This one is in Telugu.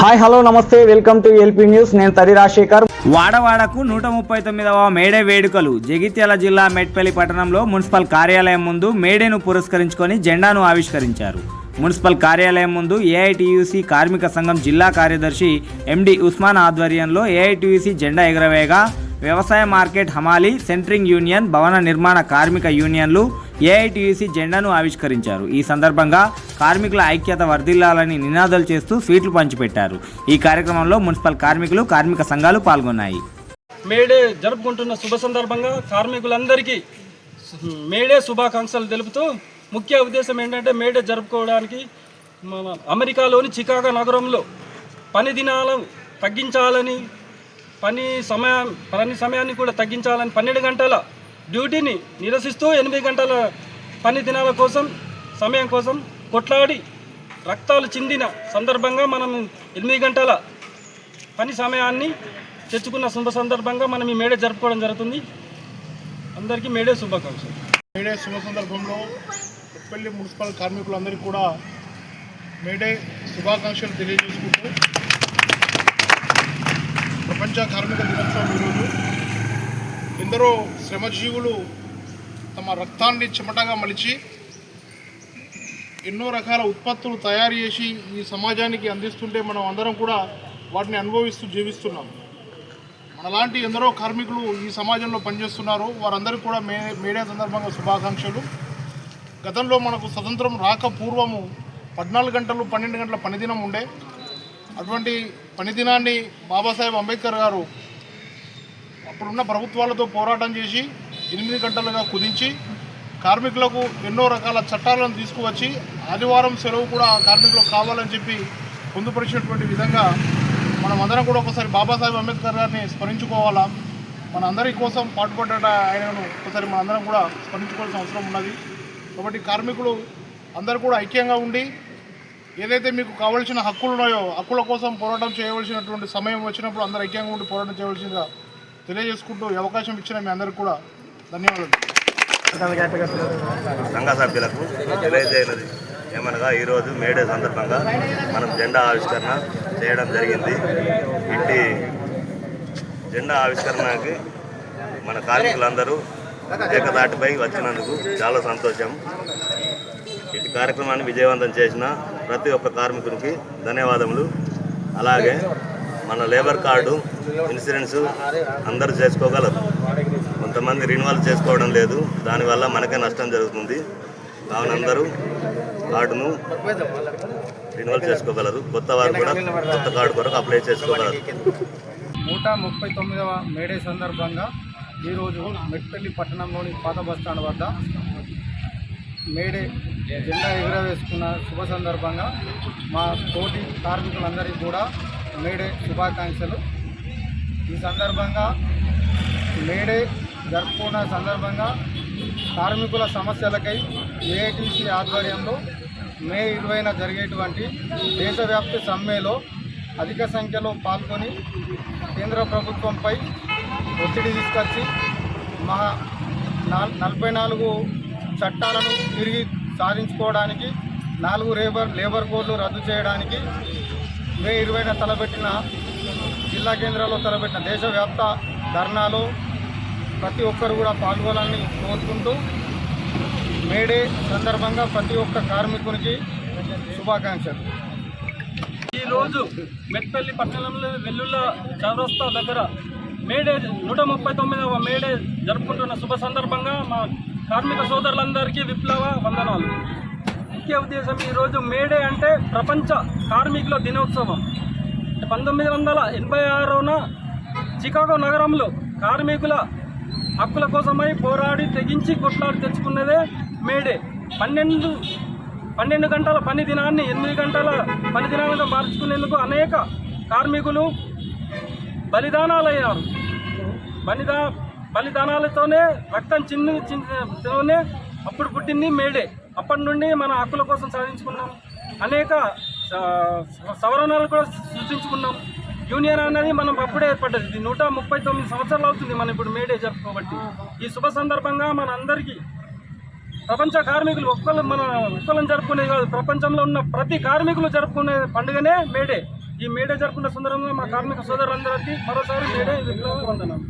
హాయ్ హలో నమస్తే వెల్కమ్ టు ఎల్పీ న్యూస్. నేను తరి రాజశేఖర్. వాడవాడకు 139వ మేడే వేడుకలు జగిత్యాల జిల్లా మెట్పల్లి పట్టణంలో మున్సిపల్ కార్యాలయం ముందు మేడేను పురస్కరించుకొని జెండాను ఆవిష్కరించారు. మున్సిపల్ కార్యాలయం ముందు ఏఐటీయూసీ కార్మిక సంఘం జిల్లా కార్యదర్శి ఎండి ఉస్మాన్ ఆధ్వర్యంలో ఏఐటీయూసీ జెండా ఎగురవేగా వ్యవసాయ మార్కెట్ హమాలీ సెంట్రింగ్ యూనియన్ భవన నిర్మాణ కార్మిక యూనియన్లు ఏఐటీయూసీ జెండాను ఆవిష్కరించారు. ఈ సందర్భంగా కార్మికుల ఐక్యత వర్ధిల్లాలని నినాదాలు చేస్తూ స్వీట్లు పంచిపెట్టారు. ఈ కార్యక్రమంలో మున్సిపల్ కార్మికులు కార్మిక సంఘాలు పాల్గొన్నాయి. మేడే జరుపుకుంటున్న శుభ సందర్భంగా కార్మికులందరికీ మేడే శుభాకాంక్షలు తెలుపుతూ ముఖ్య ఉద్దేశం ఏంటంటే మేడే జరుపుకోవడానికి మన అమెరికాలోని చికాగో నగరంలో పని దినాలు తగ్గించాలని పని సమయాన్ని కూడా తగ్గించాలని 12 గంటల డ్యూటీని నిరసిస్తూ 8 గంటల పని దినాల కోసం సమయం కోసం కొట్లాడి రక్తాలు చిందిన సందర్భంగా మనం 8 గంటల పని సమయాన్ని తెచ్చుకున్న శుభ సందర్భంగా మనం ఈ మేడే జరుపుకోవడం జరుగుతుంది. అందరికీ మేడే శుభాకాంక్షలు. మేడే శుభ సందర్భంలో మెట్పల్లి మున్సిపల్ కార్మికులందరికీ కూడా మేడే శుభాకాంక్షలు తెలియజేసుకుంటూ ప్రపంచ కార్మిక దినోత్సవం ఈరోజు ఎందరో శ్రమజీవులు తమ రక్తాన్ని చెమటగా మలిచి ఎన్నో రకాల ఉత్పత్తులు తయారు చేసి ఈ సమాజానికి అందిస్తుంటే మనం అందరం కూడా వాటిని అనుభవిస్తూ జీవిస్తున్నాం. మనలాంటి ఎందరో కార్మికులు ఈ సమాజంలో పనిచేస్తున్నారు. వారందరికీ కూడా మేడే సందర్భంగా శుభాకాంక్షలు. గతంలో మనకు స్వతంత్రం రాక పూర్వము 14 గంటలు 12 గంటల పనిదినం ఉండే. అటువంటి పనిదినాన్ని బాబాసాహెబ్ అంబేద్కర్ గారు అప్పుడున్న ప్రభుత్వాలతో పోరాటం చేసి 8 గంటలుగా కుదించి కార్మికులకు ఎన్నో రకాల చట్టాలను తీసుకువచ్చి ఆదివారం సెలవు కూడా కార్మికులకు కావాలని చెప్పి పొందుపరిచినటువంటి విధంగా మనం అందరం కూడా ఒకసారి బాబాసాహెబ్ అంబేద్కర్ గారిని స్మరించుకోవాలా. మన అందరి కోసం పాటుపడ్డ ఆయనను ఒకసారి మన అందరం కూడా స్మరించుకోవాల్సిన అవసరం ఉన్నది. కాబట్టి కార్మికులు అందరూ కూడా ఐక్యంగా ఉండి ఏదైతే మీకు కావాల్సిన హక్కులు ఉన్నాయో హక్కుల కోసం పోరాటం చేయవలసినటువంటి సమయం వచ్చినప్పుడు అందరూ ఐక్యంగా ఉండి పోరాటం చేయవలసిందిగా తెలియజేసుకుంటూ ఈ అవకాశం ఇచ్చిన మీ అందరికీ కూడా ధన్యవాదాలు. సంఘ సభ్యులకు తెలియజేయనది ఏమనగా ఈరోజు మేడే సందర్భంగా మనం జెండా ఆవిష్కరణ చేయడం జరిగింది. ఇంటి జెండా ఆవిష్కరణకి మన కార్మికులందరూ ఏకదాటిపై వచ్చినందుకు చాలా సంతోషం. ఇటు కార్యక్రమాన్ని విజయవంతం చేసిన ప్రతి ఒక్క కార్మికునికి ధన్యవాదములు. అలాగే మన లేబర్ కార్డు ఇన్సూరెన్స్ అందరూ చేసుకోగలరు. కొంతమంది రిన్యువల్ చేసుకోవడం లేదు. దానివల్ల మనకే నష్టం జరుగుతుంది. కావున అందరూ కార్డును రిన్యువల్ చేసుకోగలరు. కొత్త వారు కూడా కొత్త కార్డు కొరకు అప్లై చేసుకోగలరు. 139వ మేడే సందర్భంగా ఈరోజు మెట్పల్లి పట్టణంలోని పాత బస్టాండ్ వద్ద మేడే జెండా ఎగురవేసుకున్న శుభ సందర్భంగా మా తోటి కార్మికులందరికీ కూడా మేడే శుభాకాంక్షలు. ఈ సందర్భంగా మేడే జరుపుకున్న సందర్భంగా కార్మికుల సమస్యలకై ఏఐటీసీ ఆధ్వర్యంలో మే 20న జరిగేటువంటి దేశవ్యాప్త సమ్మెలో అధిక సంఖ్యలో పాల్గొని కేంద్ర ప్రభుత్వంపై ఒత్తిడి తీసుకొచ్చి 44 చట్టాలను తిరిగి సాధించుకోవడానికి 4 లేబర్ కోడ్లు రద్దు చేయడానికి మే 20న తలపెట్టిన జిల్లా కేంద్రాల్లో తలపెట్టిన దేశవ్యాప్త ధర్నాలో ప్రతి ఒక్కరు కూడా పాల్గొనాలని కోరుకుంటూ మేడే సందర్భంగా ప్రతి ఒక్క కార్మికునికి శుభాకాంక్షలు. ఈరోజు మెట్పల్లి పట్టణంలో వెల్లుల్ల చౌరస్తా దగ్గర మేడే 139వ మేడే జరుపుకుంటున్న శుభ సందర్భంగా మా కార్మిక సోదరులందరికీ విప్లవ వందనాలు. ముఖ్య ఉద్దేశం ఈరోజు మేడే అంటే ప్రపంచ కార్మికుల దినోత్సవం. 1986న చికాగో నగరంలో కార్మికుల హక్కుల కోసమై పోరాడి తెగించి కొట్లాడి తెచ్చుకున్నదే మేడే. 12 గంటల పని దినాన్ని 8 గంటల పని దినాలుగా మార్చుకునేందుకు అనేక కార్మికులు బలిదానాలయ్యారు. బలిదానాలతోనే రక్తం చిందితోనే అప్పుడు పుట్టింది మేడే. అప్పటి నుండి మన హక్కుల కోసం సాధించుకున్నాం. అనేక సవరణలు కూడా సృష్టించుకున్నాం. యూనియన్ అనేది మనం అప్పుడే ఏర్పడ్డది. ఇది 139 సంవత్సరాలు అవుతుంది మనం ఇప్పుడు మేడే జరుపుకోబట్టి. ఈ శుభ సందర్భంగా మన అందరికీ ప్రపంచ కార్మికులు ఒక్కళ్ళని జరుపుకునేది కాదు, ప్రపంచంలో ఉన్న ప్రతి కార్మికులు జరుపుకునే పండుగనే మేడే. ఈ మేడే జరుపుకున్న సందర్భంగా మా కార్మిక సోదరులందరికీ మరోసారి మేడే విప్లవ వందనాలు.